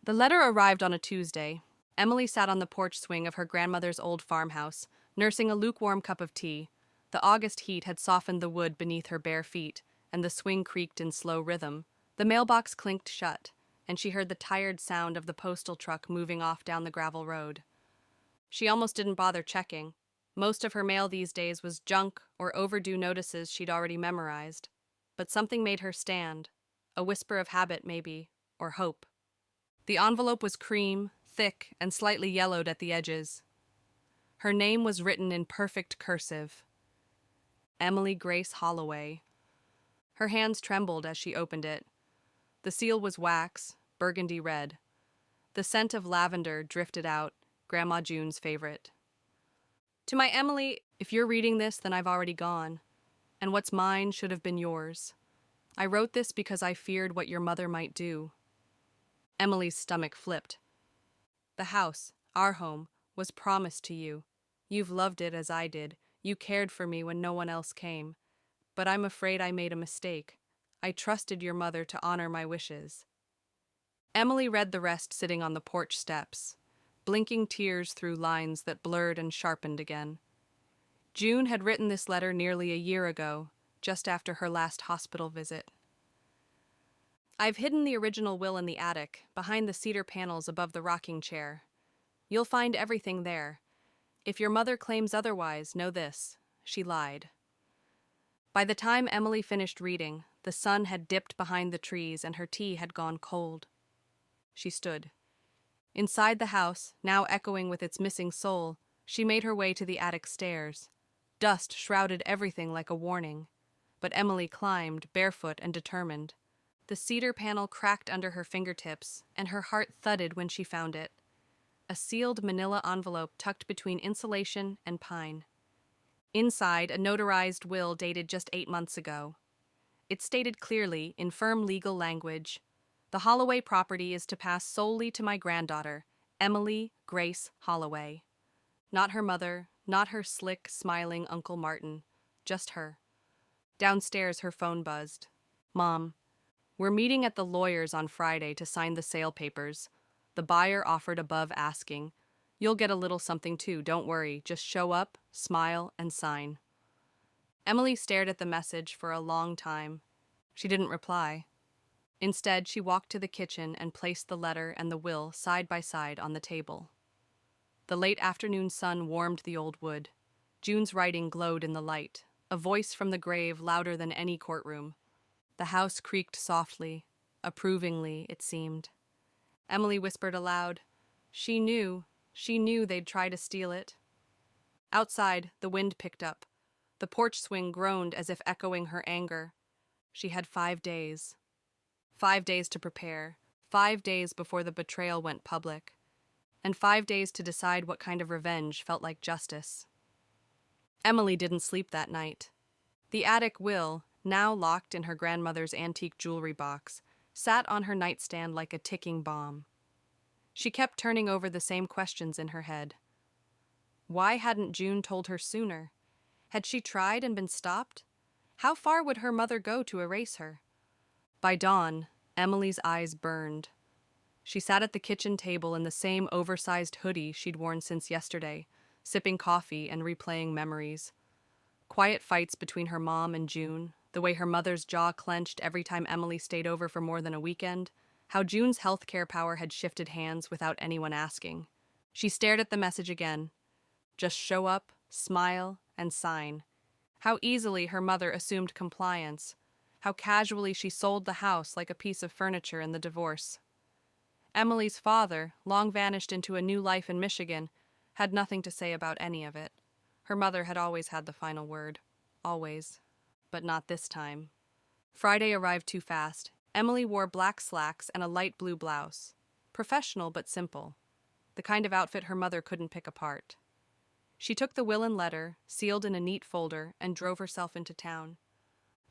The letter arrived on a Tuesday. Emily sat on the porch swing of her grandmother's old farmhouse, nursing a lukewarm cup of tea. The August heat had softened the wood beneath her bare feet, and the swing creaked in slow rhythm. The mailbox clinked shut, and she heard the tired sound of the postal truck moving off down the gravel road. She almost didn't bother checking. Most of her mail these days was junk or overdue notices she'd already memorized. But something made her stand. A whisper of habit, maybe, or hope. The envelope was cream, thick, and slightly yellowed at the edges. Her name was written in perfect cursive. Emily Grace Holloway. Her hands trembled as she opened it. The seal was wax, burgundy red. The scent of lavender drifted out, Grandma June's favorite. To my Emily, if you're reading this, then I've already gone. And what's mine should have been yours. I wrote this because I feared what your mother might do. Emily's stomach flipped. The house, our home, was promised to you. You've loved it as I did. You cared for me when no one else came. But I'm afraid I made a mistake. I trusted your mother to honor my wishes. Emily read the rest sitting on the porch steps, blinking tears through lines that blurred and sharpened again. June had written this letter nearly a year ago, just after her last hospital visit. I've hidden the original will in the attic, behind the cedar panels above the rocking chair. You'll find everything there. If your mother claims otherwise, know this: she lied. By the time Emily finished reading, the sun had dipped behind the trees and her tea had gone cold. She stood. Inside the house, now echoing with its missing soul, she made her way to the attic stairs. Dust shrouded everything like a warning. But Emily climbed, barefoot and determined. The cedar panel cracked under her fingertips, and her heart thudded when she found it. A sealed manila envelope tucked between insulation and pine. Inside, a notarized will dated just 8 months ago. It stated clearly, in firm legal language, the Holloway property is to pass solely to my granddaughter, Emily Grace Holloway. Not her mother, not her slick, smiling Uncle Martin, just her. Downstairs, her phone buzzed. Mom, we're meeting at the lawyer's on Friday to sign the sale papers. The buyer offered above asking. You'll get a little something too, don't worry. Just show up, smile, and sign. Emily stared at the message for a long time. She didn't reply. Instead, she walked to the kitchen and placed the letter and the will side by side on the table. The late afternoon sun warmed the old wood. June's writing glowed in the light, a voice from the grave louder than any courtroom. The house creaked softly, approvingly, it seemed. Emily whispered aloud. She knew they'd try to steal it. Outside, the wind picked up. The porch swing groaned as if echoing her anger. She had 5 days. 5 days to prepare, 5 days before the betrayal went public, and 5 days to decide what kind of revenge felt like justice. Emily didn't sleep that night. The attic will, now locked in her grandmother's antique jewelry box, sat on her nightstand like a ticking bomb. She kept turning over the same questions in her head. Why hadn't June told her sooner? Had she tried and been stopped? How far would her mother go to erase her? By dawn, Emily's eyes burned. She sat at the kitchen table in the same oversized hoodie she'd worn since yesterday, sipping coffee and replaying memories. Quiet fights between her mom and June, the way her mother's jaw clenched every time Emily stayed over for more than a weekend, how June's healthcare power had shifted hands without anyone asking. She stared at the message again. Just show up, smile, and sign. How easily her mother assumed compliance. How casually she sold the house like a piece of furniture in the divorce. Emily's father, long vanished into a new life in Michigan, had nothing to say about any of it. Her mother had always had the final word. Always. But not this time. Friday arrived too fast. Emily wore black slacks and a light blue blouse. Professional but simple. The kind of outfit her mother couldn't pick apart. She took the will and letter, sealed in a neat folder, and drove herself into town.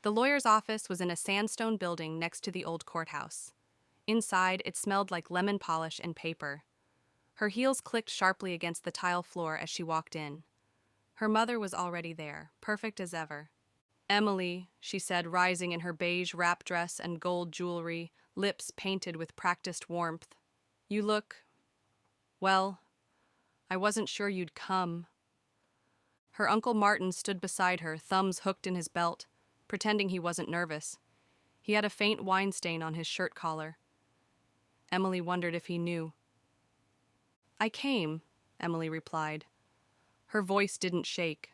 The lawyer's office was in a sandstone building next to the old courthouse. Inside, it smelled like lemon polish and paper. Her heels clicked sharply against the tile floor as she walked in. Her mother was already there, perfect as ever. Emily, she said, rising in her beige wrap dress and gold jewelry, lips painted with practiced warmth. You look, well, I wasn't sure you'd come. Her Uncle Martin stood beside her, thumbs hooked in his belt, pretending he wasn't nervous. He had a faint wine stain on his shirt collar. Emily wondered if he knew. I came, Emily replied. Her voice didn't shake.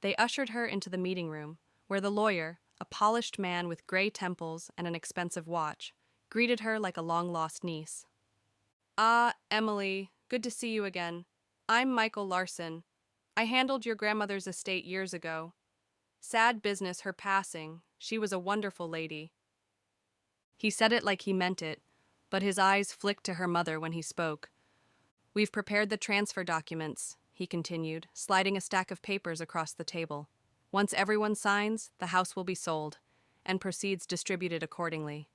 They ushered her into the meeting room, where the lawyer, a polished man with gray temples and an expensive watch, greeted her like a long-lost niece. Ah, Emily, good to see you again. I'm Michael Larson. I handled your grandmother's estate years ago. Sad business her passing. She was a wonderful lady. He said it like he meant it, but his eyes flicked to her mother when he spoke. We've prepared the transfer documents, he continued, sliding a stack of papers across the table. Once everyone signs, the house will be sold, and proceeds distributed accordingly.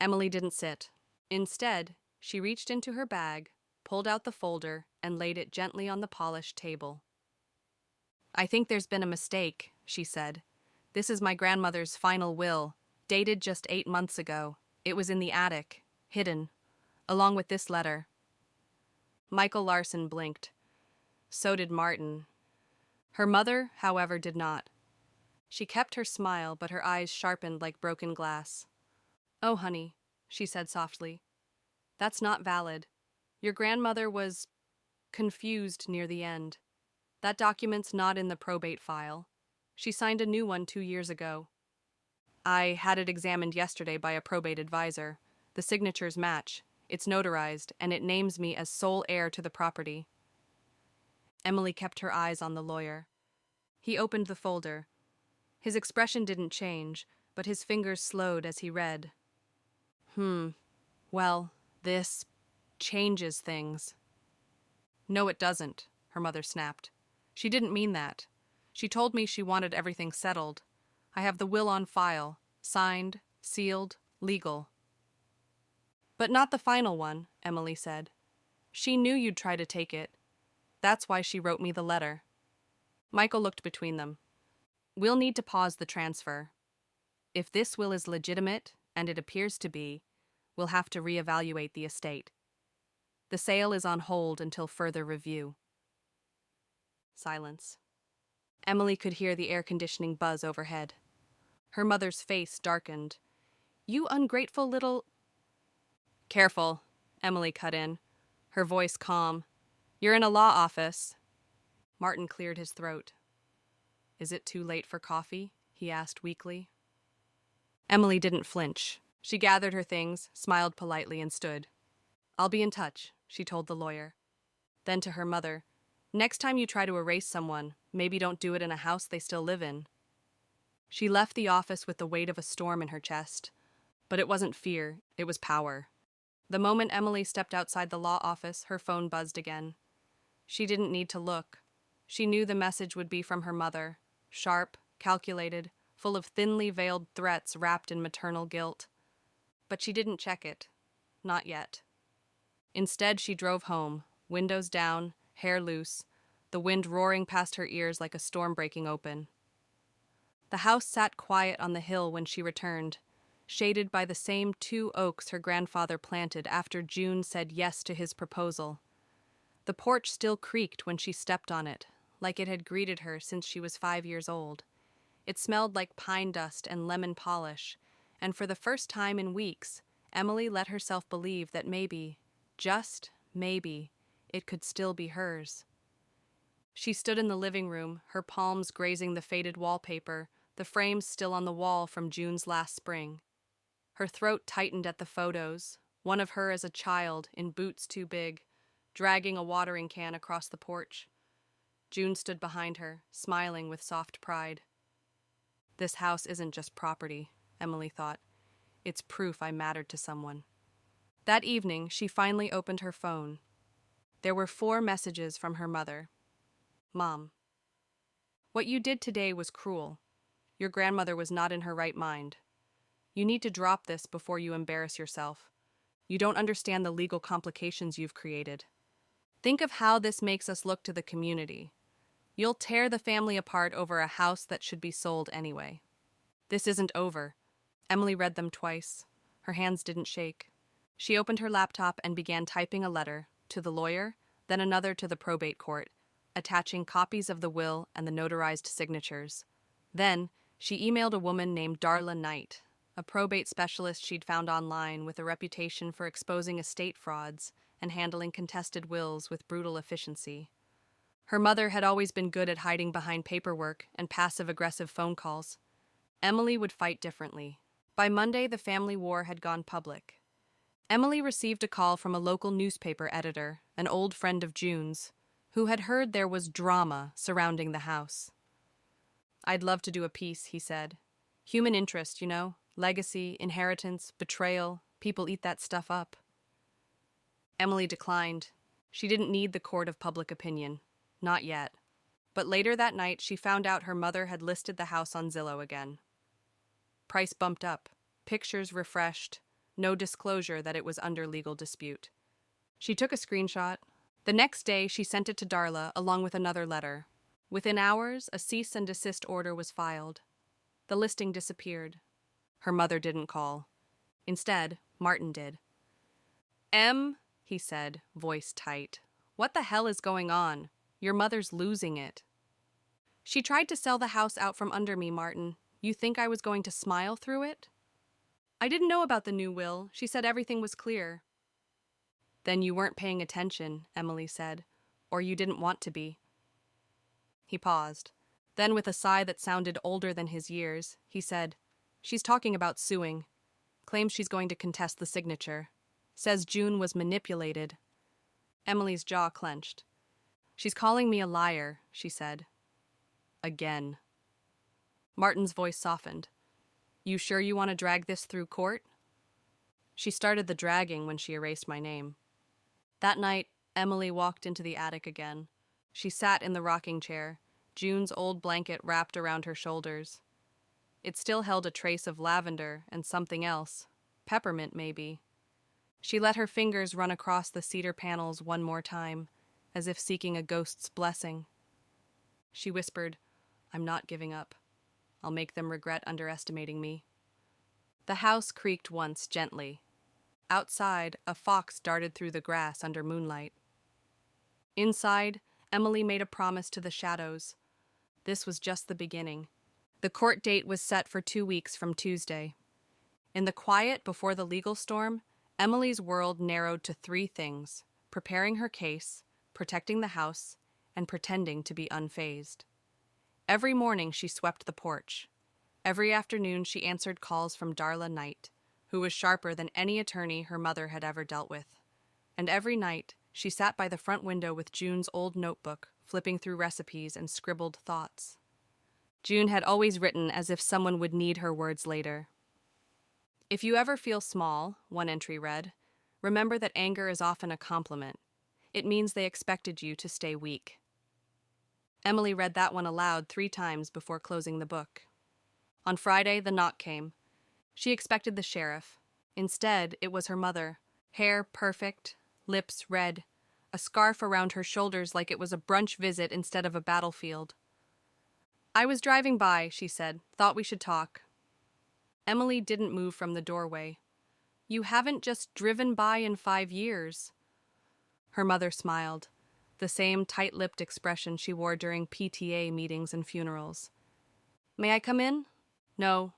Emily didn't sit. Instead, she reached into her bag, pulled out the folder, and laid it gently on the polished table. I think there's been a mistake, she said. This is my grandmother's final will, dated just 8 months ago. It was in the attic, hidden, along with this letter. Michael Larson blinked. So did Martin. Her mother, however, did not. She kept her smile, but her eyes sharpened like broken glass. Oh, honey, she said softly. That's not valid. Your grandmother was confused near the end. That document's not in the probate file. She signed a new one 2 years ago. I had it examined yesterday by a probate advisor. The signatures match. It's notarized, and it names me as sole heir to the property. Emily kept her eyes on the lawyer. He opened the folder. His expression didn't change, but his fingers slowed as he read. Well, this changes things. No, it doesn't, her mother snapped. She didn't mean that. She told me she wanted everything settled. I have the will on file, signed, sealed, legal. But not the final one, Emily said. She knew you'd try to take it. That's why she wrote me the letter. Michael looked between them. We'll need to pause the transfer. If this will is legitimate, and it appears to be, we'll have to reevaluate the estate. The sale is on hold until further review. Silence. Emily could hear the air conditioning buzz overhead. Her mother's face darkened. You ungrateful little... Careful, Emily cut in, her voice calm. You're in a law office. Martin cleared his throat. Is it too late for coffee? He asked weakly. Emily didn't flinch. She gathered her things, smiled politely, and stood. I'll be in touch, she told the lawyer. Then to her mother, next time you try to erase someone, maybe don't do it in a house they still live in. She left the office with the weight of a storm in her chest. But it wasn't fear, it was power. The moment Emily stepped outside the law office, her phone buzzed again. She didn't need to look. She knew the message would be from her mother, sharp, calculated, full of thinly veiled threats wrapped in maternal guilt. But she didn't check it. Not yet. Instead, she drove home, windows down, hair loose, the wind roaring past her ears like a storm breaking open. The house sat quiet on the hill when she returned, shaded by the same 2 oaks her grandfather planted after June said yes to his proposal. The porch still creaked when she stepped on it, like it had greeted her since she was 5 years old. It smelled like pine dust and lemon polish, and for the first time in weeks, Emily let herself believe that maybe, just maybe, it could still be hers. She stood in the living room, her palms grazing the faded wallpaper, the frames still on the wall from June's last spring. Her throat tightened at the photos, one of her as a child in boots too big, dragging a watering can across the porch. June stood behind her, smiling with soft pride. This house isn't just property, Emily thought. It's proof I mattered to someone. That evening, she finally opened her phone. There were 4 messages from her mother. Mom. What you did today was cruel. Your grandmother was not in her right mind. You need to drop this before you embarrass yourself. You don't understand the legal complications you've created. Think of how this makes us look to the community. You'll tear the family apart over a house that should be sold anyway. This isn't over. Emily read them twice. Her hands didn't shake. She opened her laptop and began typing a letter to the lawyer, then another to the probate court, attaching copies of the will and the notarized signatures. Then, she emailed a woman named Darla Knight, a probate specialist she'd found online with a reputation for exposing estate frauds and handling contested wills with brutal efficiency. Her mother had always been good at hiding behind paperwork and passive-aggressive phone calls. Emily would fight differently. By Monday, the family war had gone public. Emily received a call from a local newspaper editor, an old friend of June's, who had heard there was drama surrounding the house. "I'd love to do a piece," he said. "Human interest, you know, legacy, inheritance, betrayal, people eat that stuff up." Emily declined. She didn't need the court of public opinion. Not yet. But later that night, she found out her mother had listed the house on Zillow again. Price bumped up, pictures refreshed, no disclosure that it was under legal dispute. She took a screenshot. The next day, she sent it to Darla along with another letter. Within hours, a cease and desist order was filed. The listing disappeared. Her mother didn't call. Instead, Martin did. "Em," he said, voice tight, "what the hell is going on? Your mother's losing it." "She tried to sell the house out from under me, Martin. You think I was going to smile through it?" "I didn't know about the new will. She said everything was clear." "Then you weren't paying attention," Emily said, "or you didn't want to be." He paused. Then, with a sigh that sounded older than his years, he said, "She's talking about suing. Claims she's going to contest the signature. Says June was manipulated." Emily's jaw clenched. "She's calling me a liar," she said. "Again." Martin's voice softened. "You sure you want to drag this through court?" "She started the dragging when she erased my name." That night, Emily walked into the attic again. She sat in the rocking chair, June's old blanket wrapped around her shoulders. It still held a trace of lavender and something else, peppermint maybe. She let her fingers run across the cedar panels one more time, as if seeking a ghost's blessing. She whispered, "I'm not giving up. I'll make them regret underestimating me." The house creaked once gently. Outside, a fox darted through the grass under moonlight. Inside, Emily made a promise to the shadows. This was just the beginning. The court date was set for 2 weeks from Tuesday. In the quiet before the legal storm, Emily's world narrowed to 3 things: preparing her case, protecting the house, and pretending to be unfazed. Every morning she swept the porch. Every afternoon she answered calls from Darla Knight, who was sharper than any attorney her mother had ever dealt with. And every night she sat by the front window with June's old notebook, flipping through recipes and scribbled thoughts. June had always written as if someone would need her words later. "If you ever feel small," one entry read, "remember that anger is often a compliment. It means they expected you to stay weak." Emily read that one aloud 3 times before closing the book. On Friday, the knock came. She expected the sheriff. Instead, it was her mother, hair perfect, lips red, a scarf around her shoulders like it was a brunch visit instead of a battlefield. "I was driving by," she said. "Thought we should talk." Emily didn't move from the doorway. "You haven't just driven by in 5 years." Her mother smiled, the same tight-lipped expression she wore during PTA meetings and funerals. "May I come in?" "No."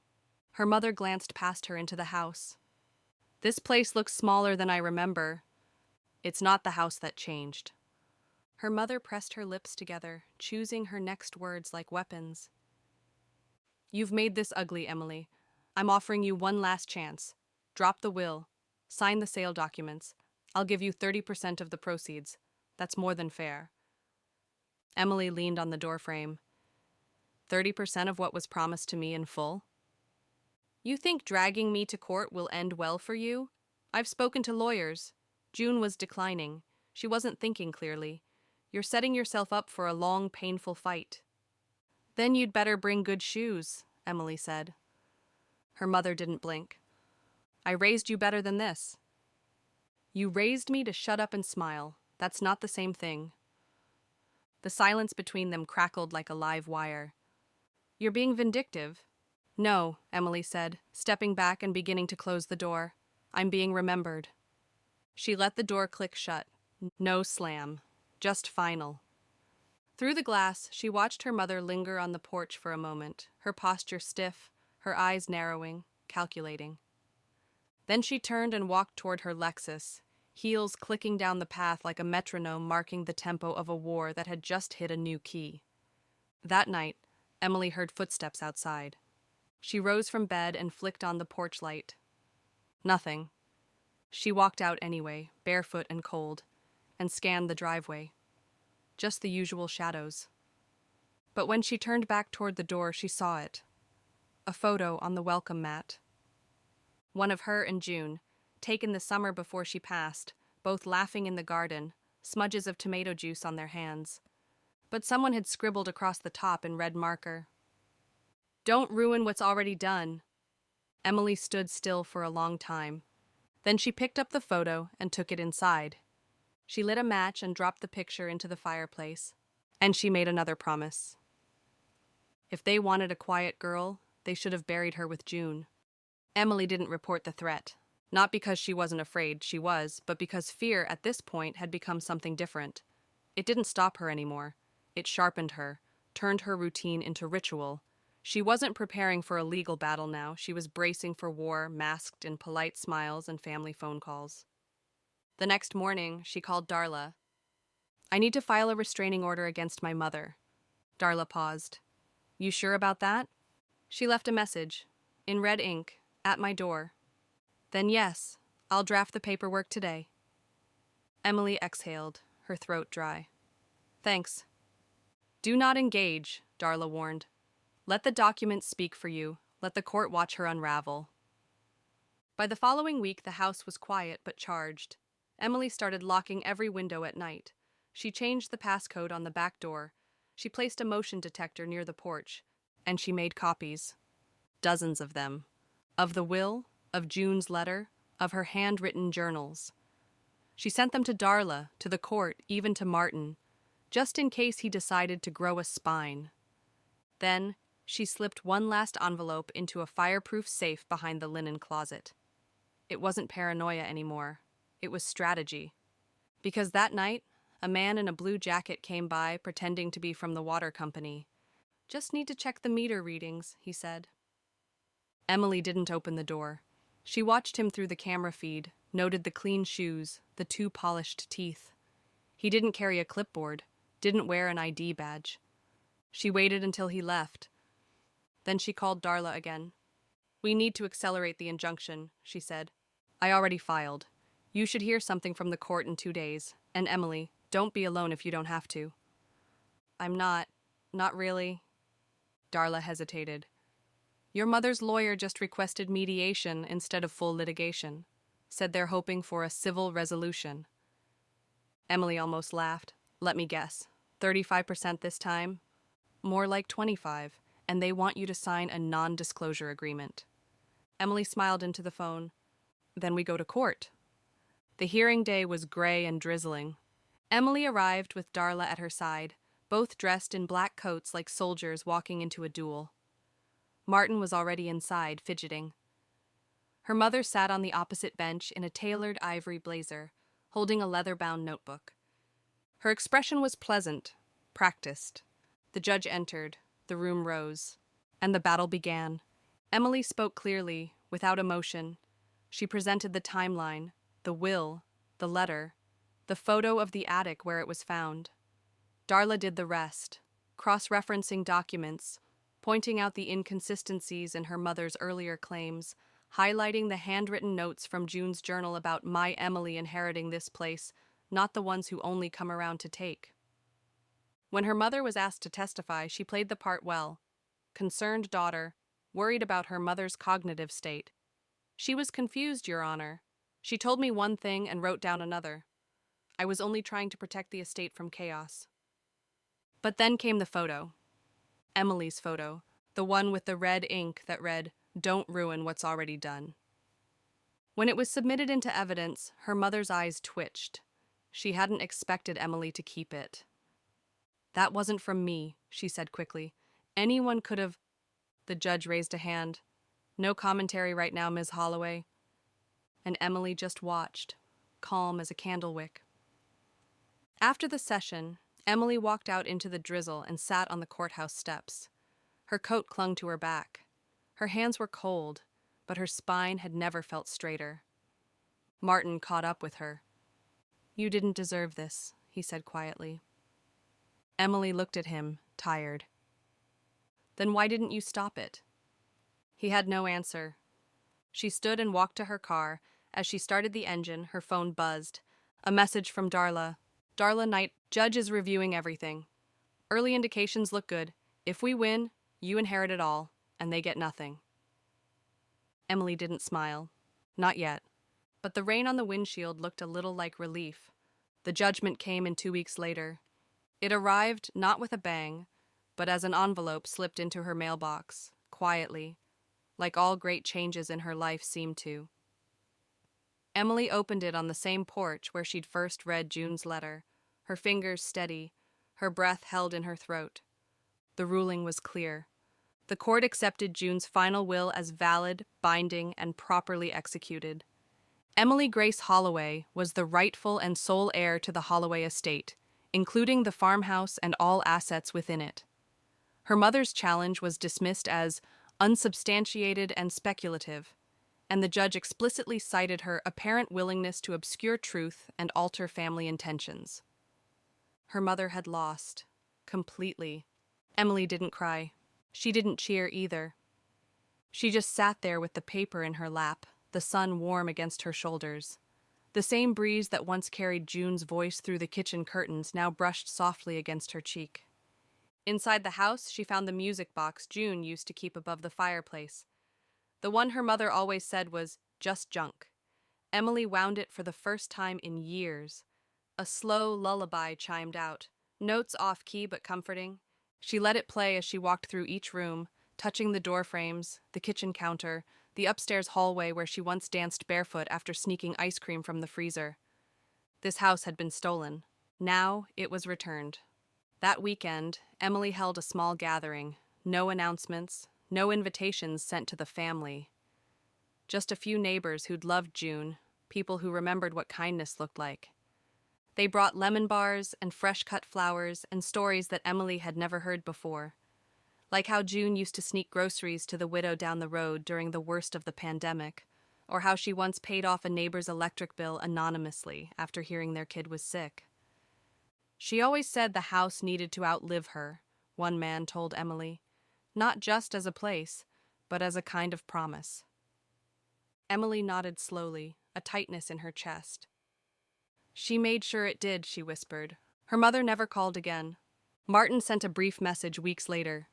Her mother glanced past her into the house. "This place looks smaller than I remember." "It's not the house that changed." Her mother pressed her lips together, choosing her next words like weapons. "You've made this ugly, Emily. I'm offering you one last chance. Drop the will. Sign the sale documents. I'll give you 30% of the proceeds. That's more than fair." Emily leaned on the doorframe. 30% of what was promised to me in full? "You think dragging me to court will end well for you? I've spoken to lawyers." June was declining. She wasn't thinking clearly. "You're setting yourself up for a long, painful fight." "Then you'd better bring good shoes," Emily said. Her mother didn't blink. "I raised you better than this." "You raised me to shut up and smile. That's not the same thing." The silence between them crackled like a live wire. "You're being vindictive." "No," Emily said, stepping back and beginning to close the door. "I'm being remembered." She let the door click shut. No slam. Just final. Through the glass, she watched her mother linger on the porch for a moment, her posture stiff, her eyes narrowing, calculating. Then she turned and walked toward her Lexus, heels clicking down the path like a metronome marking the tempo of a war that had just hit a new key. That night, Emily heard footsteps outside. She rose from bed and flicked on the porch light. Nothing. She walked out anyway, barefoot and cold, and scanned the driveway. Just the usual shadows. But when she turned back toward the door, she saw it. A photo on the welcome mat. One of her and June, taken the summer before she passed, both laughing in the garden, smudges of tomato juice on their hands. But someone had scribbled across the top in red marker. "Don't ruin what's already done." Emily stood still for a long time. Then she picked up the photo and took it inside. She lit a match and dropped the picture into the fireplace. And she made another promise. If they wanted a quiet girl, they should have buried her with June. Emily didn't report the threat. Not because she wasn't afraid, she was, but because fear at this point had become something different. It didn't stop her anymore. It sharpened her, turned her routine into ritual. She wasn't preparing for a legal battle now. She was bracing for war, masked in polite smiles and family phone calls. The next morning, she called Darla. "I need to file a restraining order against my mother." Darla paused. "You sure about that?" She left a message, in red ink, at my door. "Then yes, I'll draft the paperwork today." Emily exhaled, her throat dry. "Thanks." "Do not engage," Darla warned. "Let the documents speak for you. Let the court watch her unravel." By the following week, the house was quiet but charged. Emily started locking every window at night. She changed the passcode on the back door. She placed a motion detector near the porch, and she made copies. Dozens of them. Of the will, of June's letter, of her handwritten journals. She sent them to Darla, to the court, even to Martin, just in case he decided to grow a spine. Then, she slipped one last envelope into a fireproof safe behind the linen closet. It wasn't paranoia anymore. It was strategy. Because that night, a man in a blue jacket came by, pretending to be from the water company. "Just need to check the meter readings," he said. Emily didn't open the door. She watched him through the camera feed, noted the clean shoes, the 2 polished teeth. He didn't carry a clipboard, didn't wear an ID badge. She waited until he left. Then she called Darla again. "We need to accelerate the injunction," she said. "I already filed. You should hear something from the court in 2 days. And Emily, don't be alone if you don't have to." "I'm not really." Darla hesitated. "Your mother's lawyer just requested mediation instead of full litigation. Said they're hoping for a civil resolution." Emily almost laughed. "Let me guess. 35% this time?" "More like 25, and they want you to sign a non-disclosure agreement." Emily smiled into the phone. "Then we go to court." The hearing day was gray and drizzling. Emily arrived with Darla at her side, both dressed in black coats like soldiers walking into a duel. Martin was already inside, fidgeting. Her mother sat on the opposite bench in a tailored ivory blazer, holding a leather-bound notebook. Her expression was pleasant, practiced. The judge entered, the room rose, and the battle began. Emily spoke clearly, without emotion. She presented the timeline, the will, the letter, the photo of the attic where it was found. Darla did the rest, cross-referencing documents, pointing out the inconsistencies in her mother's earlier claims, highlighting the handwritten notes from June's journal about my Emily inheriting this place, not the ones who only come around to take. When her mother was asked to testify, she played the part well. Concerned daughter, worried about her mother's cognitive state. "She was confused, Your Honor. She told me one thing and wrote down another. I was only trying to protect the estate from chaos." But then came the photo. Emily's photo, the one with the red ink that read, "Don't ruin what's already done." When it was submitted into evidence, her mother's eyes twitched. She hadn't expected Emily to keep it. "That wasn't from me," she said quickly. "Anyone could have—" The judge raised a hand. "No commentary right now, Ms. Holloway." And Emily just watched. calm as a candle wick. After the session, Emily walked out into the drizzle and sat on the courthouse steps. Her coat clung to her back. Her hands were cold, but her spine had never felt straighter. Martin caught up with her. "You didn't deserve this," he said quietly. Emily looked at him, tired. "Then why didn't you stop it?" He had no answer. She stood and walked to her car. As she started the engine, her phone buzzed. A message from Darla. "Darla Knight, judge is reviewing everything. Early indications look good. If we win, you inherit it all, and they get nothing." Emily didn't smile. Not yet. But the rain on the windshield looked a little like relief. The judgment came in 2 weeks later. It arrived not with a bang, but as an envelope slipped into her mailbox, quietly, like all great changes in her life seemed to. Emily opened it on the same porch where she'd first read June's letter, her fingers steady, her breath held in her throat. The ruling was clear. The court accepted June's final will as valid, binding, and properly executed. Emily Grace Holloway was the rightful and sole heir to the Holloway estate, including the farmhouse and all assets within it. Her mother's challenge was dismissed as unsubstantiated and speculative, and the judge explicitly cited her apparent willingness to obscure truth and alter family intentions. Her mother had lost. Completely. Emily didn't cry. She didn't cheer either. She just sat there with the paper in her lap, the sun warm against her shoulders. The same breeze that once carried June's voice through the kitchen curtains now brushed softly against her cheek. Inside the house, she found the music box June used to keep above the fireplace. The one her mother always said was just junk. Emily wound it for the first time in years. A slow lullaby chimed out, notes off-key but comforting. She let it play as she walked through each room, touching the door frames, the kitchen counter, the upstairs hallway where she once danced barefoot after sneaking ice cream from the freezer. This house had been stolen. Now it was returned. That weekend, Emily held a small gathering. No announcements, no invitations sent to the family. Just a few neighbors who'd loved June, people who remembered what kindness looked like. They brought lemon bars and fresh-cut flowers and stories that Emily had never heard before. Like how June used to sneak groceries to the widow down the road during the worst of the pandemic, or how she once paid off a neighbor's electric bill anonymously after hearing their kid was sick. She always said the house needed to outlive her, one man told Emily, not just as a place, but as a kind of promise. Emily nodded slowly, a tightness in her chest. "She made sure it did," she whispered. Her mother never called again. Martin sent a brief message weeks later.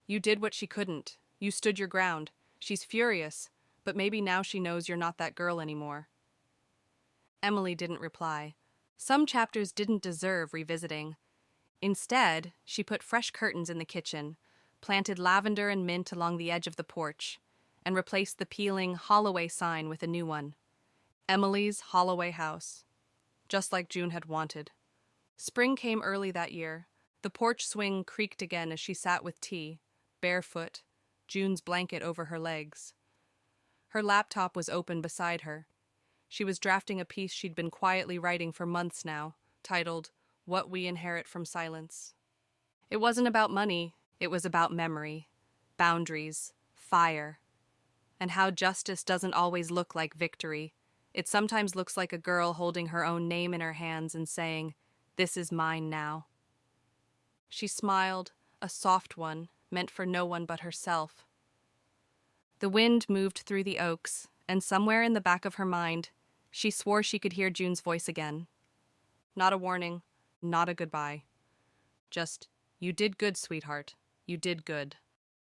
"You did what she couldn't. You stood your ground. She's furious, but maybe now she knows you're not that girl anymore." Emily didn't reply. Some chapters didn't deserve revisiting. Instead, she put fresh curtains in the kitchen, planted lavender and mint along the edge of the porch, and replaced the peeling Holloway sign with a new one. Emily's Holloway House. Just like June had wanted. Spring came early that year. The porch swing creaked again as she sat with tea, barefoot, June's blanket over her legs. Her laptop was open beside her. She was drafting a piece she'd been quietly writing for months now, titled, "What We Inherit from Silence." It wasn't about money, it was about memory, boundaries, fire, and how justice doesn't always look like victory. It sometimes looks like a girl holding her own name in her hands and saying, "This is mine now." She smiled, a soft one, meant for no one but herself. The wind moved through the oaks, and somewhere in the back of her mind, she swore she could hear June's voice again. Not a warning, not a goodbye. Just, "You did good, sweetheart. You did good."